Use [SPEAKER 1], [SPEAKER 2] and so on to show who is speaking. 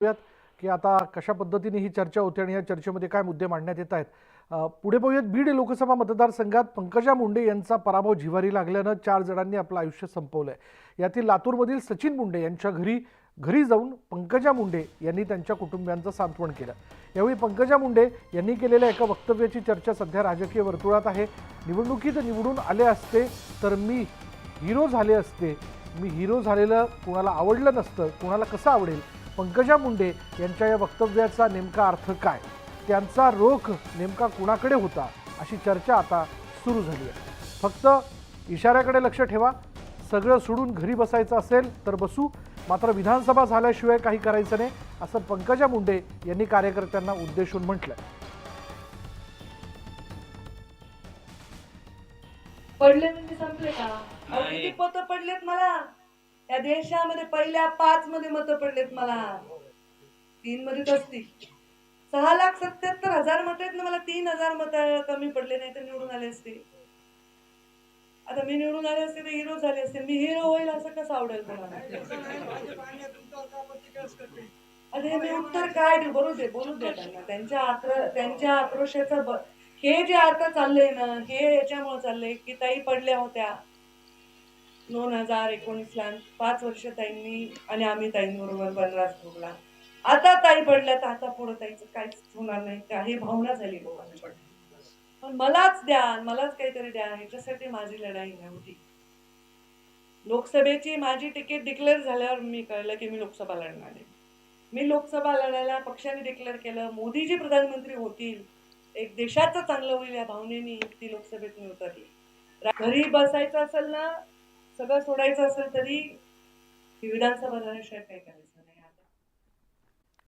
[SPEAKER 1] बघूयात की आता कशा पद्धतीने ही चर्चा होते आणि या चर्चेमध्ये काय मुद्दे मांडण्यात येत आहेत. पुढे पाहूयात. बीड लोकसभा मतदारसंघात पंकजा मुंडे यांचा पराभव जिव्हारी लागल्यानं 4 जणांनी आपलं आयुष्य संपवलंय. यातील लातूरमधील सचिन मुंडे यांच्या घरी जाऊन पंकजा मुंडे यांनी त्यांच्या कुटुंबियांचं सांत्वन केलं. यावेळी पंकजा मुंडे यांनी केलेल्या एका वक्तव्याची चर्चा सध्या राजकीय वर्तुळात आहे. निवडणुकीत निवडून आले असते तर मी हिरो झाले असते. मी हिरो झालेलं कोणाला आवडलं नसतं, कोणाला कसं आवडेल. पंकजा मुंडे यांच्या या वक्तव्याचा नेमका अर्थ काय, त्यांचा रोख नेमका कुणाकडे होता, अशी चर्चा आता सुरू झाली आहे. फक्त इशाऱ्याकडे लक्ष ठेवा. सगळं सोडून घरी बसायचं असेल तर बसू, मात्र विधानसभा झाल्याशिवाय काही करायचं नाही, असं पंकजा मुंडे यांनी कार्यकर्त्यांना उद्देशून म्हटलं.
[SPEAKER 2] पडले म्हणजे संपले का? किती मतं पडलेत मला या देशामध्ये? पहिल्या 5 मध्ये मतं पडलेत मला. 3 मध्ये असतील. 6,77,000 मतं आहेत ना. मला 3,000 मतं कमी पडले, नाही तर निवडून आले असते. आता मी निवडून आले असते तर हिरो झाले असते. मी हिरो होईल असं कसं आवडेल तुम्हाला? आता हे मी उत्तर काय देऊ? बोलू दे त्यांना. त्यांच्या आक्रोशाचा हे जे आता चाललंय ना, हे याच्यामुळे चाललंय की ताई पडल्या होत्या 2019ला. 5 वर्ष ताईंनी आणि आम्ही ताईंबरोबर बनराज भोगला. आता ताई पडल्या तर आता पुढे ताईचं काहीच होणार नाही का? ही भावना झाली लोकांची. पण मलाच द्या, मलाच काहीतरी द्या, ह्याच्यासाठी माझी लढाई नव्हती. लोकसभेची माझी तिकीट डिक्लेअर झाल्यावर मी कळलं की मी लोकसभा लढणार आहे. मी लोकसभा लढायला पक्षाने डिक्लेअर केलं. मोदीजी प्रधानमंत्री होतील, एक देशाचं चांगलं होईल या भावनेने ती लोकसभेत मी उतरली. घरी बसायचं असेल ना, सगळं सोडायचं असेल तरी विधानसभा झाल्याशिवाय काय करायचं.